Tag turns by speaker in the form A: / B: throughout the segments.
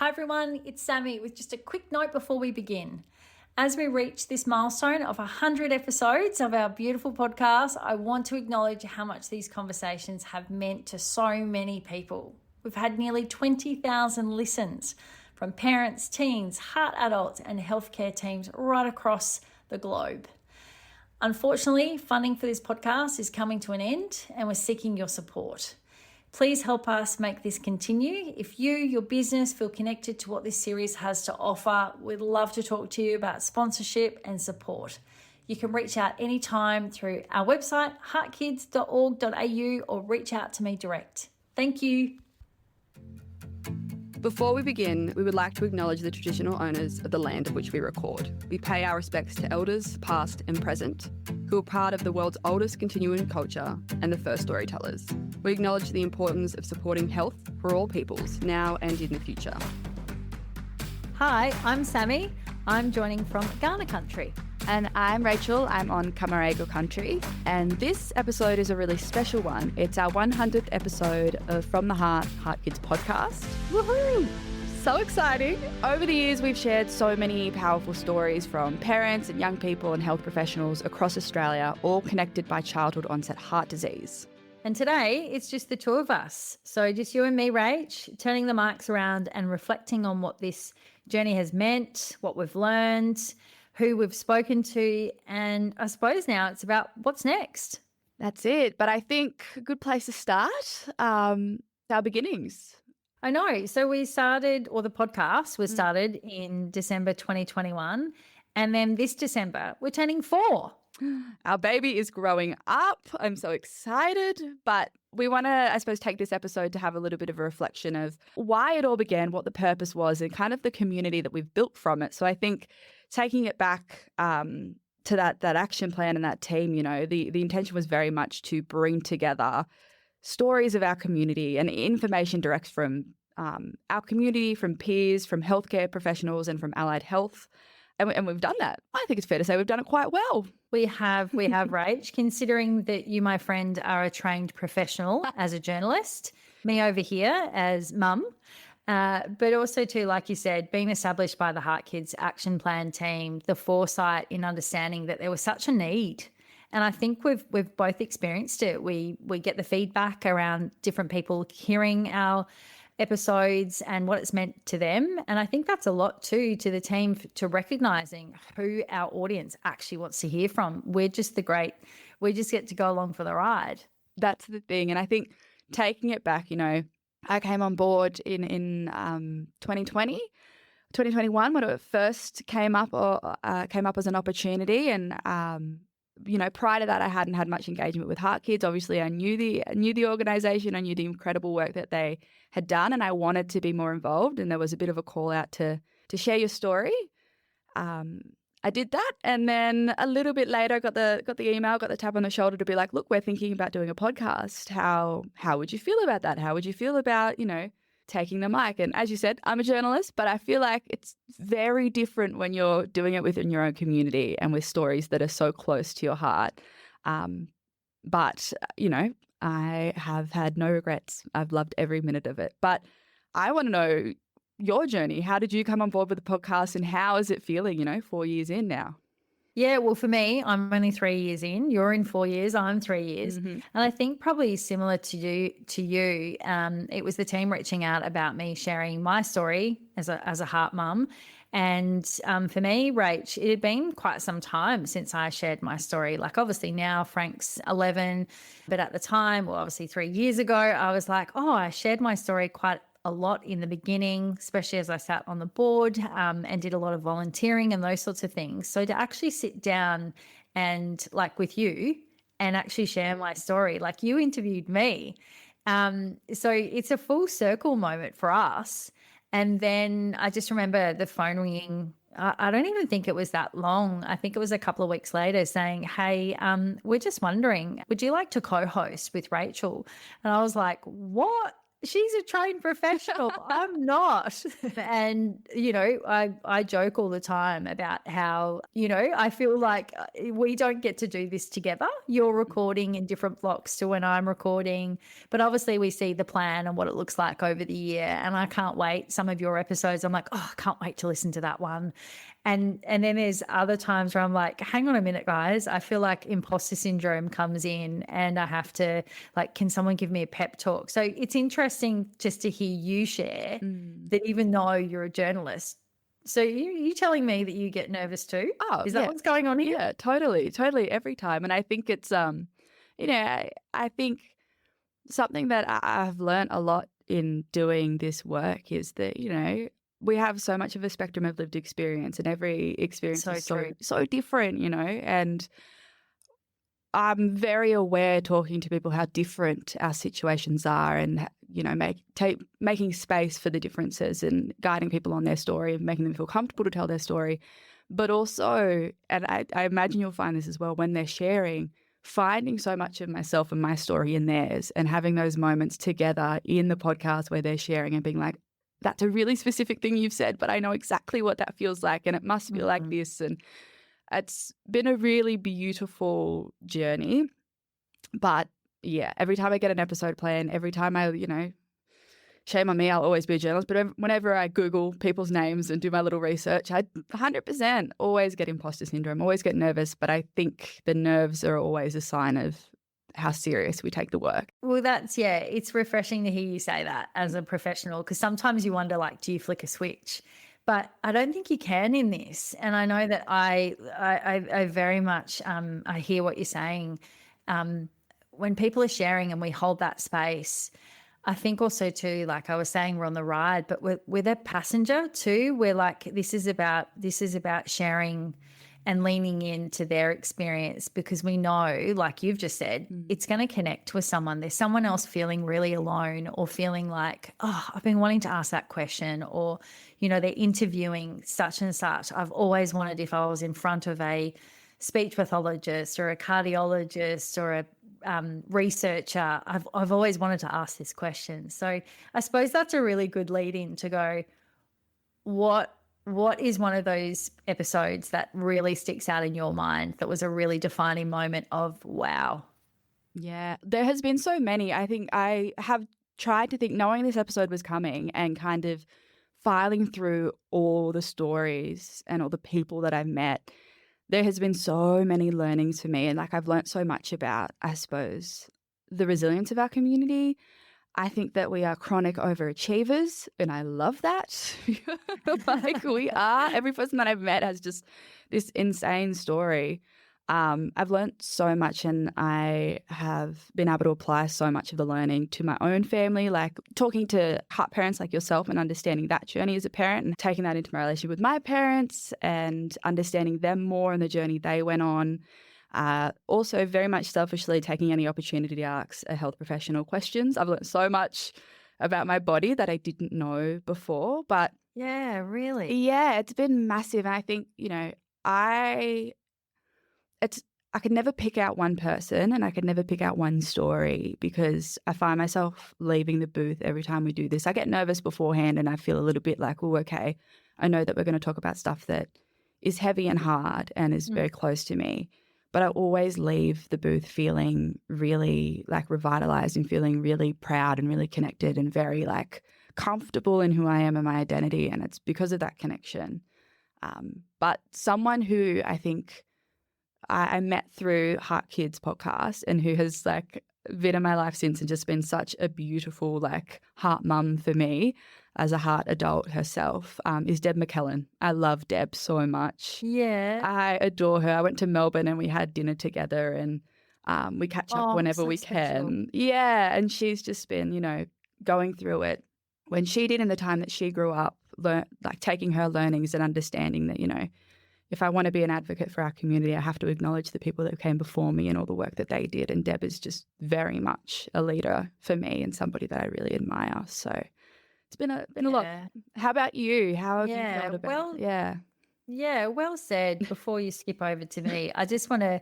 A: Hi everyone, it's Sami with just a quick note before we begin. As we reach this milestone of 100 episodes of our beautiful podcast, I want to acknowledge how much these conversations have meant to so many people. We've had nearly 20,000 listens from parents, teens, heart adults, and healthcare teams right across the globe. Unfortunately, funding for this podcast is coming to an end and we're seeking your support. Please help us make this continue. If you, your business, feel connected to what this series has to offer, we'd love to talk to you about sponsorship and support. You can reach out anytime through our website, heartkids.org.au, or reach out to me direct. Thank you.
B: Before we begin, we would like to acknowledge the traditional owners of the land of which we record. We pay our respects to elders, past and present, who are part of the world's oldest continuing culture and the first storytellers. We acknowledge the importance of supporting health for all peoples, now and in the future.
A: Hi, I'm Sami. I'm joining from Ghana country.
C: And I'm Rachel. I'm on Camaragal country. And this episode is a really special one. It's our 100th episode of From the Heart, HeartKids podcast. Woohoo! So exciting. Over the years, we've shared so many powerful stories from parents and young people and health professionals across Australia, all connected by childhood-onset heart disease.
A: And today, it's just the two of us. So just you and me, Rach, turning the mics around and reflecting on what this journey has meant, what we've learned, who we've spoken to, and I suppose now it's about what's next.
C: That's it. But I think a good place to start, our beginnings.
A: I know. So we started, or the podcast was started in December 2021. And then this December, we're turning 4.
C: Our baby is growing up. I'm so excited. But we want to, I suppose, take this episode to have a little bit of a reflection of why it all began, what the purpose was, and kind of the community that we've built from it. So I think taking it back to that action plan and that team, you know, the intention was very much to bring together stories of our community and information direct from our community, from peers, from healthcare professionals, and from allied health. And we've done that. I think it's fair to say we've done it quite well.
A: We have, Rach, considering that you, my friend, are a trained professional as a journalist, me over here as mum, but also too, like you said, being established by the HeartKids action plan team, the foresight in understanding that there was such a need. And I think we've both experienced it. We get the feedback around different people hearing our episodes and what it's meant to them. And I think that's a lot too to the team, to recognizing who our audience actually wants to hear from. We just get to go along for the ride.
C: That's the thing. And I think taking it back, you know, I came on board in 2021 when it first came up as an opportunity. And you know, prior to that, I hadn't had much engagement with HeartKids. Obviously, I knew the organization. I knew the incredible work that they had done, and I wanted to be more involved. And there was a bit of a call out to share your story. I did that, and then a little bit later, got the email, got the tap on the shoulder to be like, "Look, we're thinking about doing a podcast. How would you feel about that? How would you feel about, you know, taking the mic?" And as you said, I'm a journalist, but I feel like it's very different when you're doing it within your own community and with stories that are so close to your heart. But, you know, I have had no regrets. I've loved every minute of it. But I want to know your journey. How did you come on board with the podcast, and how is it feeling, you know, 4 years in now?
A: Yeah, well, for me, I'm only 3 years in. You're in 4 years. I'm 3 years.
C: Mm-hmm.
A: And I think probably similar to you, it was the team reaching out about me sharing my story as a heart mum. And for me, Rach, it had been quite some time since I shared my story. Like obviously now Frank's 11, but at the time, well, obviously 3 years ago, I was like, oh, I shared my story quite a lot in the beginning, especially as I sat on the board and did a lot of volunteering and those sorts of things. So to actually sit down and like with you and actually share my story, like you interviewed me. So it's a full circle moment for us. And then I just remember the phone ringing. I don't even think it was that long. I think it was a couple of weeks later saying, "Hey, we're just wondering, would you like to co-host with Rachel?" And I was like, "What?" she's a trained professional. I'm not. And, I joke all the time about how, I feel like we don't get to do this together. You're recording in different blocks to when I'm recording, but obviously we see the plan and what it looks like over the year. And I can't wait. Some of your episodes, I'm like, oh, I can't wait to listen to that one. And then there's other times where I'm like, hang on a minute, guys. I feel like imposter syndrome comes in and I have to, like, can someone give me a pep talk? So it's interesting just to hear you share that even though you're a journalist. So you telling me that you get nervous too?
C: Oh,
A: Is that what's going on here?
C: Yeah, totally every time. And I think it's, I think something that I've learned a lot in doing this work is that, we have so much of a spectrum of lived experience, and every experience is so different, and I'm very aware talking to people how different our situations are, and, making space for the differences and guiding people on their story and making them feel comfortable to tell their story. But also, and I imagine you'll find this as well, when they're sharing, finding so much of myself and my story in theirs, and having those moments together in the podcast where they're sharing and being like, that's a really specific thing you've said, but I know exactly what that feels like, and it must feel like this. And it's been a really beautiful journey. But yeah, every time I get an episode plan, every time I, shame on me, I'll always be a journalist. But whenever I Google people's names and do my little research, I 100% always get imposter syndrome, always get nervous. But I think the nerves are always a sign of how serious we take the work.
A: Well, it's refreshing to hear you say that as a professional, because sometimes you wonder, like, do you flick a switch? But I don't think you can in this. And I know that I very much, I hear what you're saying. When people are sharing and we hold that space, I think also too, like I was saying, we're on the ride, but we're the passenger too. We're like, this is about sharing and leaning into their experience, because we know, like you've just said, it's going to connect with someone. There's someone else feeling really alone, or feeling like, oh, I've been wanting to ask that question, or, they're interviewing such and such. I've always wanted, if I was in front of a speech pathologist or a cardiologist or a researcher, I've always wanted to ask this question. So I suppose that's a really good lead in to go, what is one of those episodes that really sticks out in your mind that was a really defining moment of wow?
C: Yeah, there has been so many. I think I have tried to think, knowing this episode was coming and kind of filing through all the stories and all the people that I've met, there has been so many learnings for me. And like, I've learned so much about, I suppose, the resilience of our community. I think that we are chronic overachievers, and I love that. Like, we are. Every person that I've met has just this insane story. I've learned so much, and I have been able to apply so much of the learning to my own family, like talking to heart parents like yourself and understanding that journey as a parent, and taking that into my relationship with my parents and understanding them more and the journey they went on. Also very much selfishly taking any opportunity to ask a health professional questions. I've learned so much about my body that I didn't know before, but
A: yeah, really.
C: Yeah, it's been massive. And I think, I could never pick out one person, and I could never pick out one story, because I find myself leaving the booth every time we do this. I get nervous beforehand, and I feel a little bit like, oh, okay, I know that we're going to talk about stuff that is heavy and hard and is very close to me. But I always leave the booth feeling really like revitalized and feeling really proud and really connected and very like comfortable in who I am and my identity. And it's because of that connection. But someone who I think I met through HeartKids podcast, and who has like been in my life since and just been such a beautiful like heart mum for me as a heart adult herself, is Deb McKellen. I love Deb so much.
A: Yeah.
C: I adore her. I went to Melbourne and we had dinner together, and we catch up whenever we can. Yeah, and she's just been, going through it when she did in the time that she grew up, taking her learnings and understanding that, if I want to be an advocate for our community, I have to acknowledge the people that came before me and all the work that they did. And Deb is just very much a leader for me and somebody that I really admire. So it's been a lot. How about you? How have you felt about it?
A: Yeah, well said. Before you skip over to me, I just want to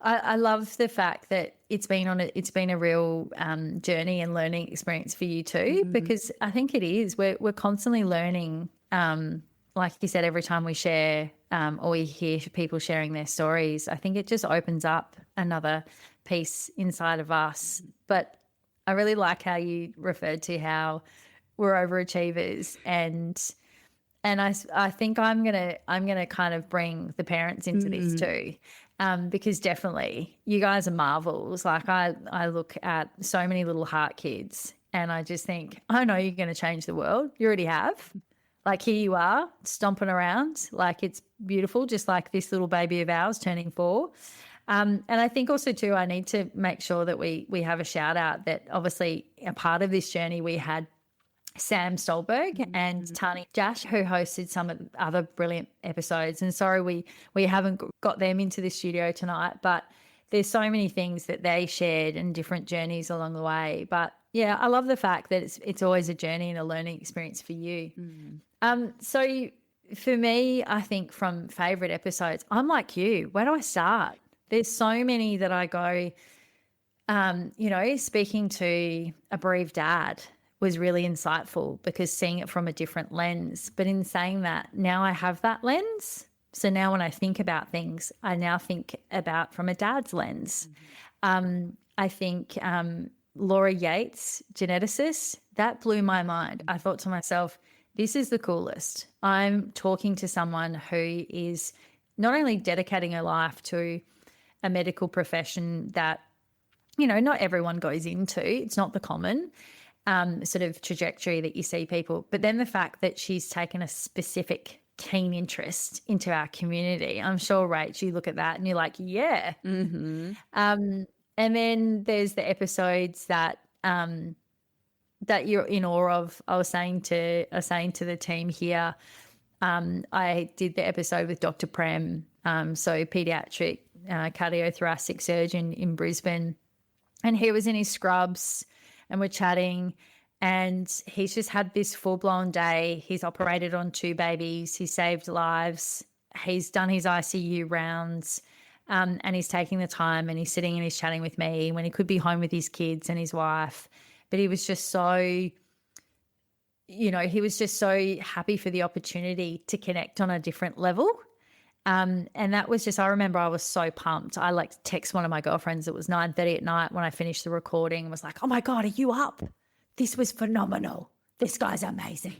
A: I love the fact that it's been a real journey and learning experience for you too, because I think it is. We're constantly learning. Like you said, every time we share or we hear people sharing their stories, I think it just opens up another piece inside of us. But I really like how you referred to how we're overachievers, and I think I'm gonna kind of bring the parents into this too. Because definitely you guys are marvels. Like I look at so many little heart kids and I just think, I know you're going to change the world. You already have. Like here you are stomping around. Like it's beautiful, just like this little baby of ours turning 4. And I think also too, I need to make sure that we have a shout out that obviously a part of this journey we had Sam Stolberg and Tani Jash, who hosted some of the other brilliant episodes. And sorry, we haven't got them into the studio tonight, but there's so many things that they shared and different journeys along the way. But yeah, I love the fact that it's always a journey and a learning experience for you. So for me, I think from favourite episodes, I'm like you. Where do I start? There's so many that I go, speaking to a bereaved dad was really insightful because seeing it from a different lens. But in saying that, now I have that lens. So now when I think about things, I now think about from a dad's lens. I think Laura Yates, geneticist, that blew my mind. I thought to myself, this is the coolest. I'm talking to someone who is not only dedicating her life to a medical profession that, not everyone goes into. It's not the common sort of trajectory that you see people. But then the fact that she's taken a specific keen interest into our community. I'm sure, Rach, you look at that and you're like, yeah. And then there's the episodes that that you're in awe of. I was saying to the team here, I did the episode with Dr. Prem, so pediatric cardiothoracic surgeon in Brisbane, and he was in his scrubs and we're chatting, and he's just had this full-blown day. He's operated on 2 babies. He saved lives. He's done his ICU rounds, and he's taking the time and he's sitting and he's chatting with me when he could be home with his kids and his wife. But he was just so, he was just so happy for the opportunity to connect on a different level. And that was just, I remember I was so pumped. I text one of my girlfriends. It was 9:30 at night when I finished the recording and was like, oh my God, are you up? This was phenomenal. This guy's amazing.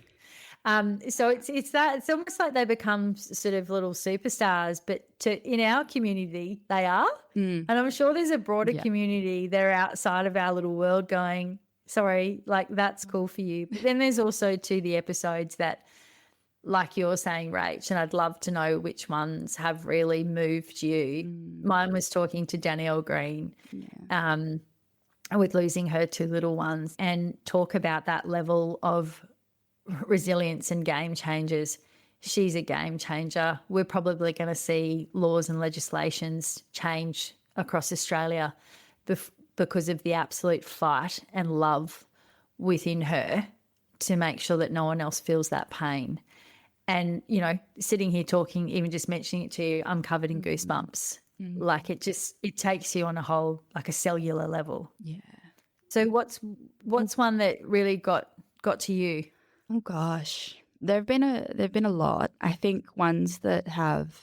A: So it's that, it's almost like they become sort of little superstars, but in our community, they are. And I'm sure there's a broader community that are outside of our little world going, sorry, like that's cool for you. But then there's also the episodes that, like you're saying, Rach, and I'd love to know which ones have really moved you. Mine was talking to Danielle Green with losing her 2 little ones, and talk about that level of resilience and game changers. She's a game changer. We're probably going to see laws and legislations change across Australia because of the absolute fight and love within her to make sure that no one else feels that pain. And, sitting here talking, even just mentioning it to you, I'm covered in goosebumps. Like it takes you on a whole, like a cellular level. Yeah. So what's one that really got to you?
C: Oh gosh, there've been a lot. I think ones that have,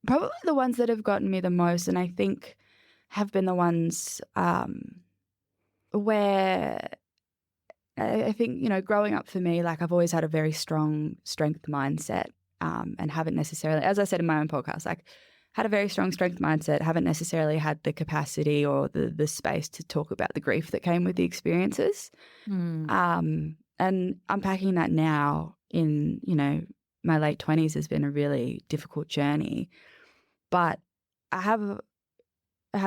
C: probably the ones that have gotten me the most, and I think have been the ones where I think, growing up for me, like I've always had a very strong strength mindset, and haven't necessarily, as I said in my own podcast, like had a very strong strength mindset, haven't necessarily had the capacity or the space to talk about the grief that came with the experiences. And unpacking that now in, my late 20s has been a really difficult journey. But I have a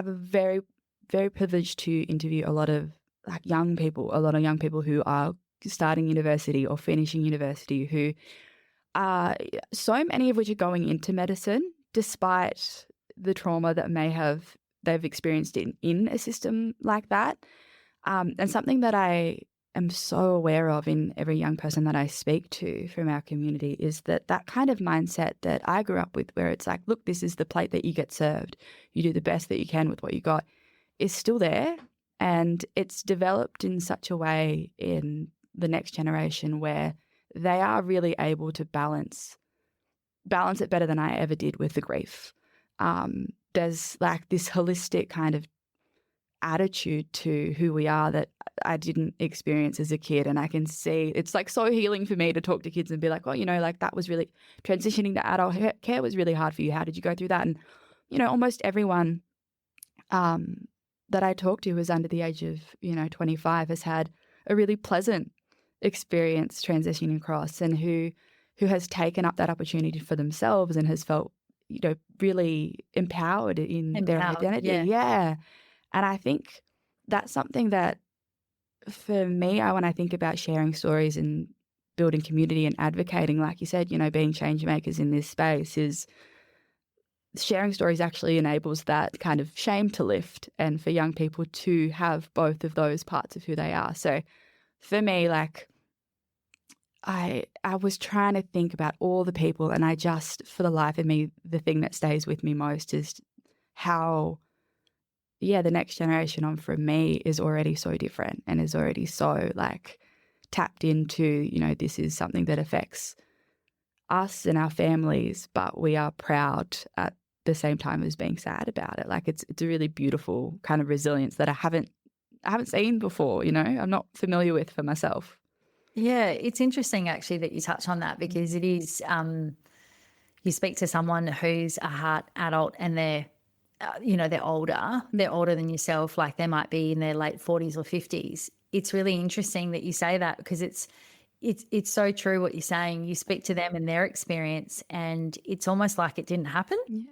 C: very, very privileged to interview a lot of young people who are starting university or finishing university, who are, so many of which are going into medicine despite the trauma that they've experienced in a system like that. And something that I am so aware of in every young person that I speak to from our community is that kind of mindset that I grew up with, where it's like, look, this is the plate that you get served. You do the best that you can with what you got, is still there. And it's developed in such a way in the next generation where they are really able to balance it better than I ever did with the grief. There's like this holistic kind of attitude to who we are that I didn't experience as a kid. And I can see it's like so healing for me to talk to kids and be like, well, like that was really transitioning to adult care was really hard for you. How did you go through that? And, almost everyone that I talk to who's under the age of, 25 has had a really pleasant experience transitioning across, and who has taken up that opportunity for themselves and has felt, really empowered in their identity. Yeah. And I think that's something that for me, when I think about sharing stories and building community and advocating, like you said, being change makers in this space, is sharing stories actually enables that kind of shame to lift and for young people to have both of those parts of who they are. So for me, like I was trying to think about all the people, and I just, for the life of me, the thing that stays with me most is how the next generation on from me is already so different and is already so like tapped into, this is something that affects us and our families, but we are proud at the same time as being sad about it. Like it's a really beautiful kind of resilience that I haven't seen before, I'm not familiar with for myself.
A: Yeah, it's interesting actually that you touch on that, because it is, you speak to someone who's a heart adult and they're older than yourself, like they might be in their late 40s or 50s. It's really interesting that you say that, because it's so true what you're saying. You speak to them and their experience and it's almost like it didn't happen.
C: Yeah.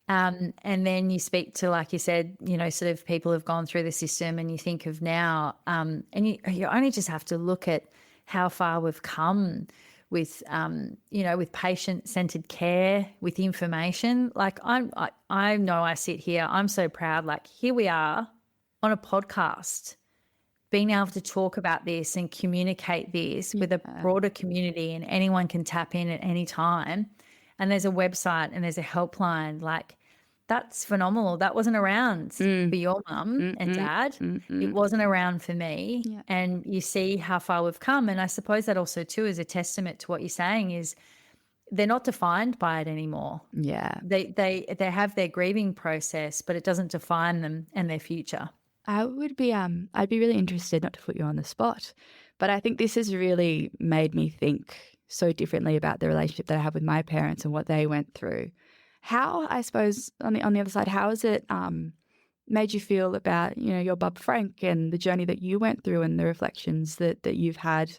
A: And then you speak to, like you said, sort of people who've gone through the system, and you think of now, and you only just have to look at how far we've come with, with patient-centered care, with information. Like I know I sit here, I'm so proud, like here we are on a podcast, being able to talk about this and communicate this with a broader community, and anyone can tap in at any time. And there's a website and there's a helpline. Like that's phenomenal. That wasn't around for your mum and dad. It wasn't around for me.
C: Yeah.
A: And you see how far we've come. And I suppose that also too is a testament to what you're saying, is they're not defined by it anymore.
C: Yeah.
A: They have their grieving process, but it doesn't define them and their future.
C: I'd be really interested, not to put you on the spot, but I think this has really made me think so differently about the relationship that I have with my parents and what they went through. How, I suppose, on the other side, how has it made you feel about, your bub Frank and the journey that you went through and the reflections that you've had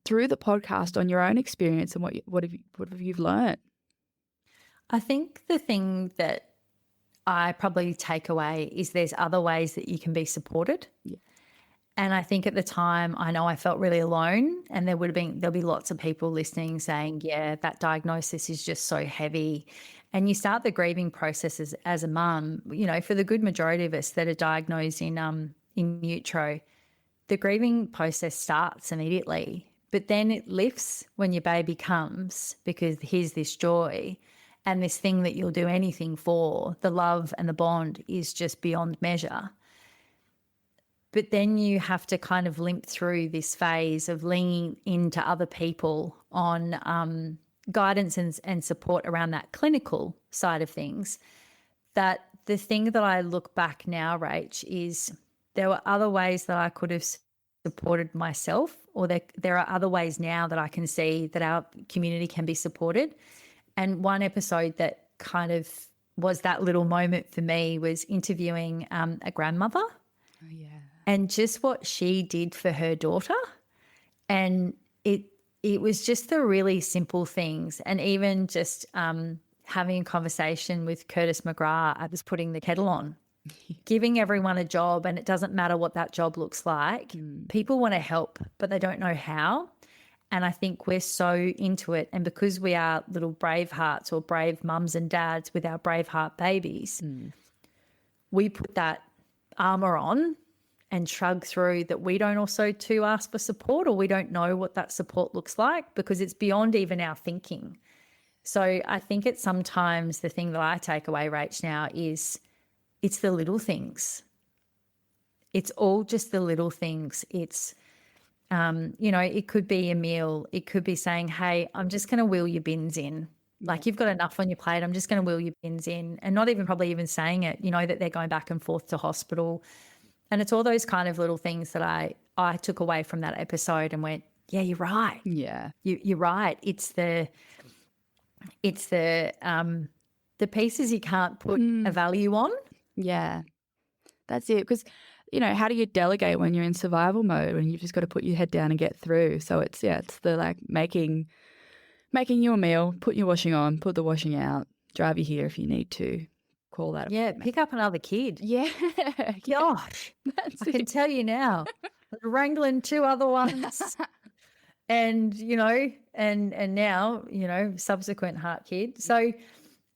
C: through the podcast on your own experience, and what have you learned?
A: I think the thing that I probably take away is there's other ways that you can be supported.
C: Yeah.
A: And I think at the time, I know I felt really alone, and there'll be lots of people listening saying, yeah, that diagnosis is just so heavy. And you start the grieving process as a mum, for the good majority of us that are diagnosed in utero, the grieving process starts immediately, but then it lifts when your baby comes, because here's this joy and this thing that you'll do anything for. The love and the bond is just beyond measure. But then you have to kind of limp through this phase of leaning into other people on guidance and support around that clinical side of things. That the thing that I look back now, Rach, is there were other ways that I could have supported myself, or there are other ways now that I can see that our community can be supported. And one episode that kind of was that little moment for me was interviewing a grandmother.
C: Oh, yeah.
A: And just what she did for her daughter. And it was just the really simple things. And even just having a conversation with Curtis McGrath, I was putting the kettle on, giving everyone a job, and it doesn't matter what that job looks like. People want to help, but they don't know how. And I think we're so into it. And because we are little brave hearts, or brave mums and dads with our brave heart babies, we put that armor on and shrug through, that we don't also too ask for support, or we don't know what that support looks like because it's beyond even our thinking. So I think it's sometimes the thing that I take away, Rach, now is it's the little things. It's all just the little things. It's, it could be a meal. It could be saying, hey, I'm just going to wheel your bins in. Like, you've got enough on your plate. I'm just going to wheel your bins in, and not even probably even saying it, that they're going back and forth to hospital. And it's all those kind of little things that I took away from that episode and went, yeah, you're right.
C: Yeah.
A: You're right. It's the pieces you can't put a value on.
C: Yeah, that's it. Because, how do you delegate when you're in survival mode, when you've just got to put your head down and get through? So it's the like making you a meal, put your washing on, put the washing out, drive you here if you need to, call that.
A: Yeah, pick up another kid.
C: Yeah.
A: Gosh, I can tell you now, wrangling 2 other ones. And, and now, subsequent HeartKid. So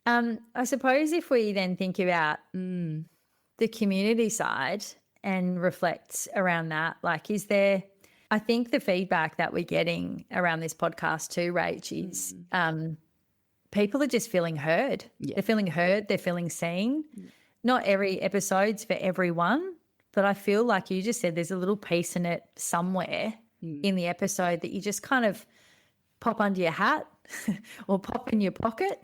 A: I suppose if we then think about the community side and reflect around that, like, I think the feedback that we're getting around this podcast too, Rach, is people are just feeling heard. Yeah. They're feeling heard. They're feeling seen. Not every episode's for everyone, but I feel like you just said there's a little piece in it somewhere in the episode that you just kind of pop under your hat or pop in your pocket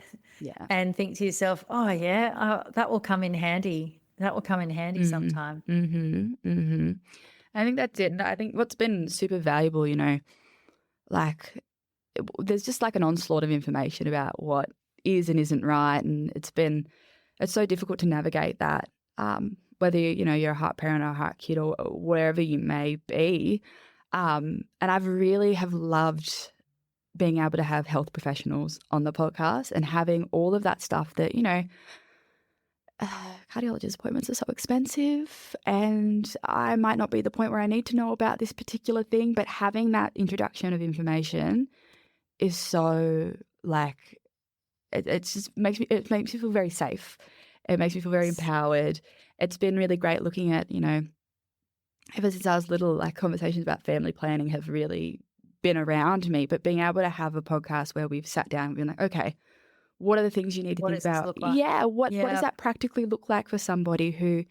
A: and think to yourself, oh, yeah, that will come in handy. That will come in handy sometime.
C: I think that's it. And I think what's been super valuable, like there's just like an onslaught of information about what is and isn't right. And it's so difficult to navigate that, whether, you're a heart parent or a heart kid or wherever you may be. And I've really have loved being able to have health professionals on the podcast and having all of that stuff that, cardiologist appointments are so expensive and I might not be the point where I need to know about this particular thing, but having that introduction of information is so like, it just makes me feel very safe. It makes me feel very empowered. It's been really great looking at, ever since I was little, like conversations about family planning have really been around me, but being able to have a podcast where we've sat down and been like, okay, what are the things you need to think about?
A: Like?
C: Yeah, what does that practically look like for somebody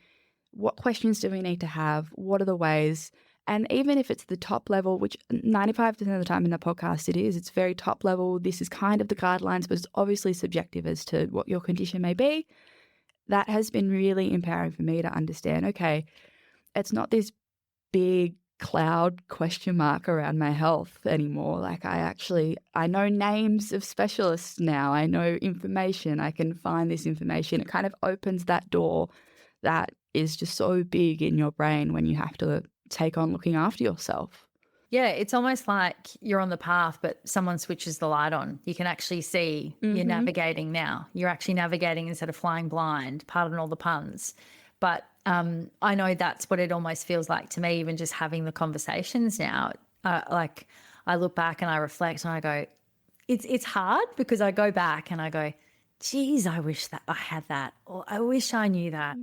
C: what questions do we need to have? What are the ways? And even if it's the top level, which 95% of the time in the podcast it's very top level. This is kind of the guidelines, but it's obviously subjective as to what your condition may be. That has been really empowering for me to understand, okay, it's not this big cloud question mark around my health anymore. Like I know names of specialists now. I know information. I can find this information. It kind of opens that door that is just so big in your brain when you have to take on looking after yourself.
A: Yeah, it's almost like you're on the path, but someone switches the light on. You can actually see you're navigating now. You're actually navigating instead of flying blind, pardon all the puns. But I know that's what it almost feels like to me, even just having the conversations now. Like I look back and I reflect and I go, it's hard because I go back and I go, geez, I wish that I had that, or I wish I knew that,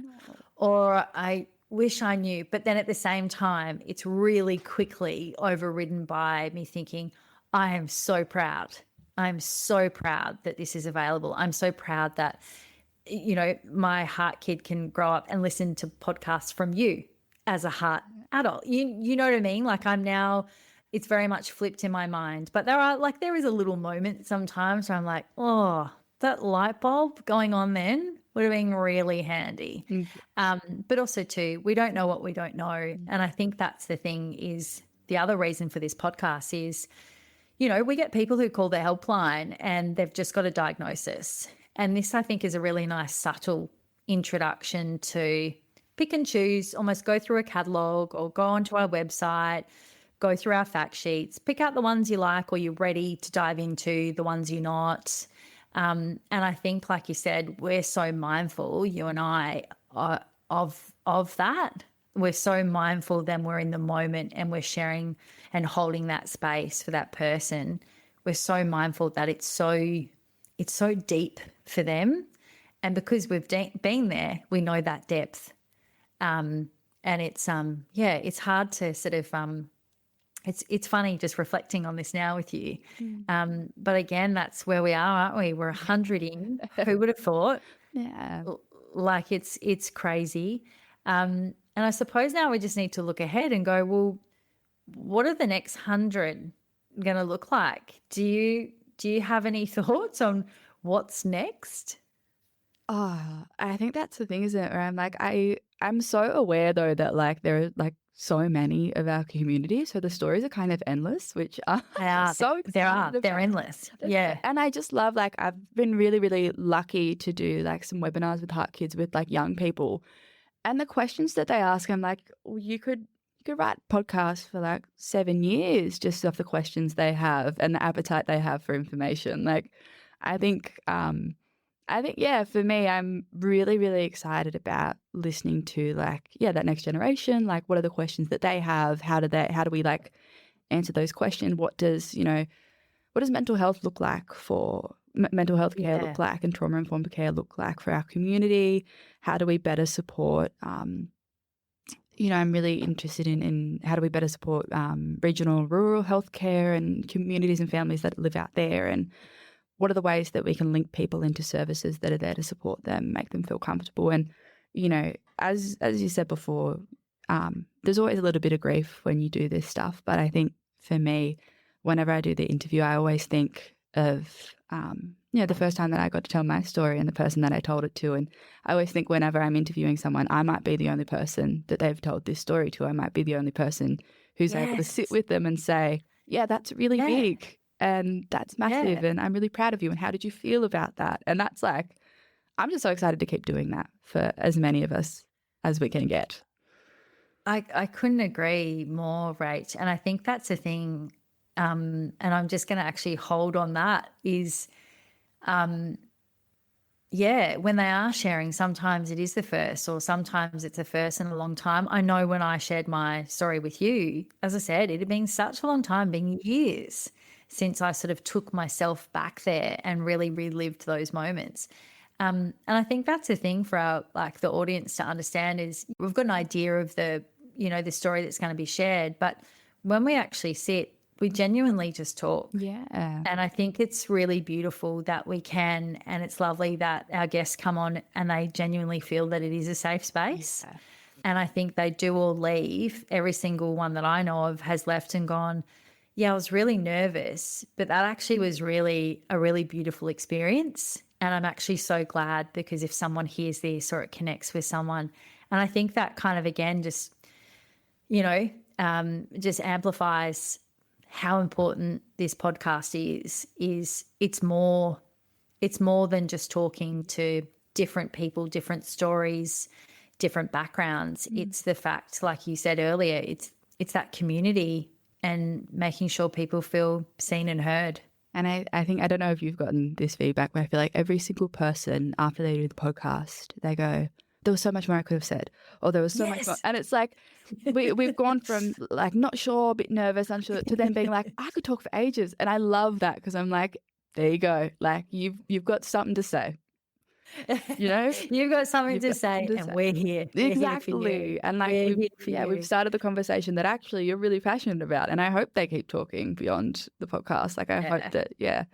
A: or I wish I knew. But then at the same time, it's really quickly overridden by me thinking, I am so proud. I'm so proud that this is available. I'm so proud that, my heart kid can grow up and listen to podcasts from you as a heart adult. You know what I mean? Like it's very much flipped in my mind. But there is a little moment sometimes where I'm like, oh, that light bulb going on then would have been really handy. But also too, we don't know what we don't know. And I think that's the thing, is the other reason for this podcast is, we get people who call the helpline and they've just got a diagnosis. And this, I think, is a really nice, subtle introduction to pick and choose, almost go through a catalogue or go onto our website, go through our fact sheets, pick out the ones you like or you're ready to dive into, the ones you're not. And I think, like you said, we're so mindful, you and I, of that. We're so mindful then we're in the moment and we're sharing and holding that space for that person. We're so mindful that it's so deep for them. And because we've been there, we know that depth. And And it's it's hard to sort of it's funny just reflecting on this now with you. But again, that's where we are, aren't we? We're 100 in. Who would have thought?
C: Yeah.
A: Like it's crazy. And I suppose now we just need to look ahead and go, well, what are the next 100 going to look like? Do you have any thoughts on what's next?
C: Oh, I think that's the thing, isn't it? Where I'm like, I'm so aware though that like there are like so many of our community, so the stories are kind of endless, which
A: They are.
C: so
A: They're endless. Yeah.
C: And I just love, like, I've been really, really lucky to do like some webinars with HeartKids with like young people, and the questions that they ask, I'm like, well, you could write podcasts for like 7 years just off the questions they have and the appetite they have for information. Like, I think, yeah, for me, I'm really, really excited about listening to like, that next generation. Like, what are the questions that they have? How do we like answer those questions? What does mental health look like for mental health care look like, and trauma-informed care look like for our community? How do we better support, I'm really interested in how do we better support regional rural healthcare and communities and families that live out there, and what are the ways that we can link people into services that are there to support them, make them feel comfortable. And, as you said before, there's always a little bit of grief when you do this stuff. But I think for me, whenever I do the interview, I always think of, the first time that I got to tell my story and the person that I told it to. And I always think whenever I'm interviewing someone, I might be the only person that they've told this story to. I might be the only person who's able to sit with them and say, yeah, that's really big. And that's massive, and I'm really proud of you. And how did you feel about that? And that's like, I'm just so excited to keep doing that for as many of us as we can get.
A: I couldn't agree more, Rach. And I think that's the thing, and I'm just going to actually hold on that is, when they are sharing, sometimes it is the first, or sometimes it's the first in a long time. I know when I shared my story with you, as I said, it had been such a long time, been years since I sort of took myself back there and really relived those moments. And I think that's the thing for our, like, the audience to understand is we've got an idea of the story that's going to be shared, but when we actually sit, we genuinely just talk.
C: Yeah.
A: And I think it's really beautiful that we can, and it's lovely that our guests come on and they genuinely feel that it is a safe space. Yeah. And I think they do all leave. Every single one that I know of has left and gone, yeah, I was really nervous, but that actually was really a really beautiful experience. And I'm actually so glad, because if someone hears this or it connects with someone, and I think that kind of, again, just, just amplifies how important this podcast is it's more than just talking to different people, different stories, different backgrounds. It's the fact, like you said earlier, it's that community and making sure people feel seen and heard.
C: And I think, I don't know if you've gotten this feedback, but I feel like every single person after they do the podcast, they go, there was so much more I could have said, or there was so much more. And it's like, we've gone from like not sure, a bit nervous, unsure, to then being like, I could talk for ages. And I love that, because I'm like, there you go. Like, you've got something to say.
A: You've got something to say, and we're here.
C: Exactly.
A: We're here for you.
C: And like, we've started the conversation that actually you're really passionate about. And I hope they keep talking beyond the podcast. Like, I hope that,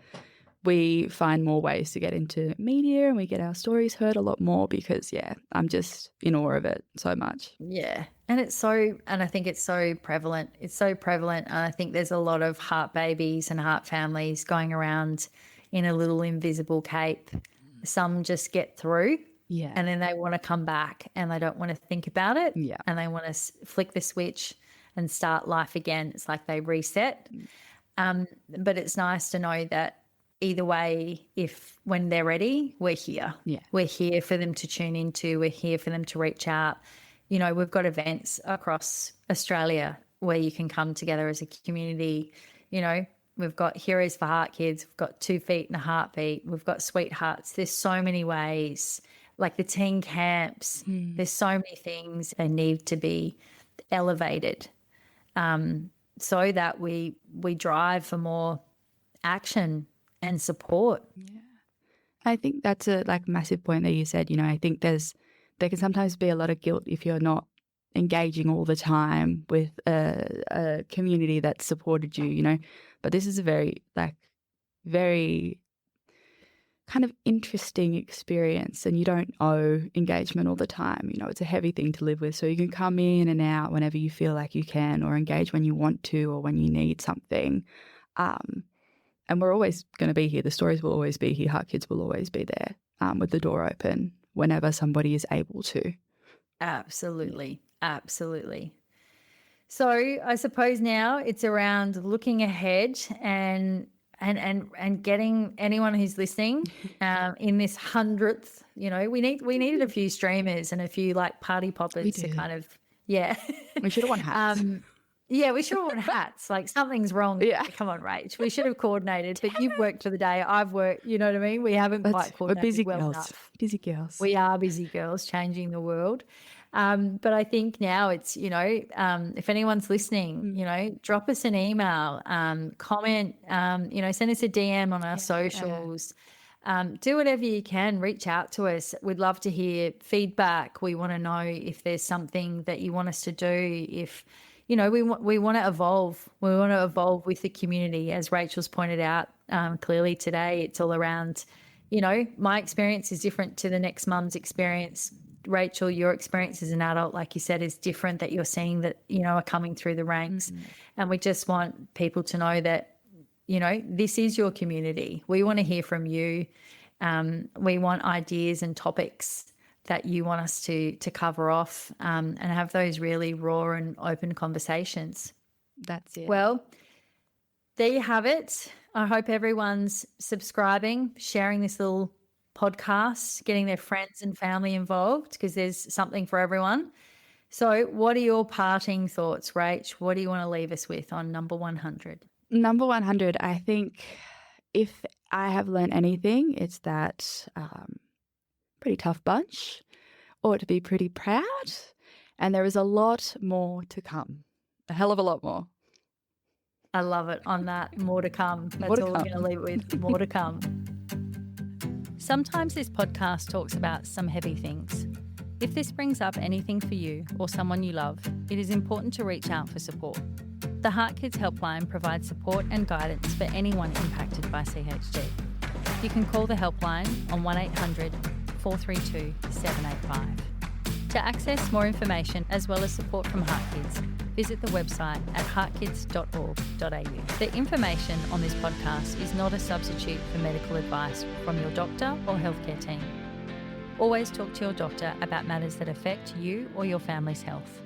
C: we find more ways to get into media and we get our stories heard a lot more, because, I'm just in awe of it so much.
A: Yeah. And I think it's so prevalent. It's so prevalent. And I think there's a lot of heart babies and heart families going around in a little invisible cape. Some just get through, and then they want to come back and they don't want to think about it, and they want to flick the switch and start life again. It's like they reset. But it's nice to know that either way, when they're ready, we're here. Yeah. We're here for them to tune into. We're here for them to reach out. We've got events across Australia where you can come together as a community. We've got Heroes for HeartKids. We've got 2 Feet and a Heartbeat. We've got Sweethearts. There's so many ways, like the teen camps. There's so many things that need to be elevated, so that we drive for more action and support.
C: Yeah, I think that's a massive point that you said. I think there can sometimes be a lot of guilt if you're not engaging all the time with a community that supported you, But this is a very kind of interesting experience, and you don't owe engagement all the time. It's a heavy thing to live with. So you can come in and out whenever you feel like you can, or engage when you want to, or when you need something. And we're always going to be here. The stories will always be here. HeartKids will always be there with the door open whenever somebody is able to.
A: Absolutely. Absolutely. So I suppose now it's around looking ahead and getting anyone who's listening in this 100th, we needed a few streamers and a few like party poppers to kind of,
C: We should have won hats.
A: Yeah, we should have worn hats. Like something's wrong.
C: Yeah.
A: Come on, Rach. We should have coordinated. But you've worked for the day. I've worked. You know what I mean? We haven't quite coordinated.
C: We're busy
A: well
C: girls.
A: enough.
C: Busy girls.
A: We are busy girls changing the world. But I think now it's, if anyone's listening, drop us an email, comment, send us a DM on our socials. Do whatever you can. Reach out to us. We'd love to hear feedback. We want to know if there's something that you want us to do. If we want to evolve. We want to evolve with the community, as Rachel's pointed out clearly today. It's all around, my experience is different to the next mum's experience. Rachel, your experience as an adult, like you said, is different, that you're seeing that, are coming through the ranks. Mm-hmm. And we just want people to know that, this is your community. We want to hear from you. We want ideas and topics that you want us to cover off and have those really raw and open conversations.
C: That's it.
A: Well, there you have it. I hope everyone's subscribing, sharing this little podcast, getting their friends and family involved, because there's something for everyone. So what are your parting thoughts, Rach? What do you want to leave us with on number 100?
C: Number 100, I think if I have learned anything, it's that pretty tough bunch, ought to be pretty proud, and there is a lot more to come, a hell of a lot more.
A: I love it. On that, more to come. That's all we're going to leave it with, more to come. Sometimes this podcast talks about some heavy things. If this brings up anything for you or someone you love, it is important to reach out for support. The HeartKids helpline provides support and guidance for anyone impacted by CHD. You can call the helpline on 1800 432 785. To access more information as well as support from HeartKids, visit the website at heartkids.org.au. The information on this podcast is not a substitute for medical advice from your doctor or healthcare team. Always talk to your doctor about matters that affect you or your family's health.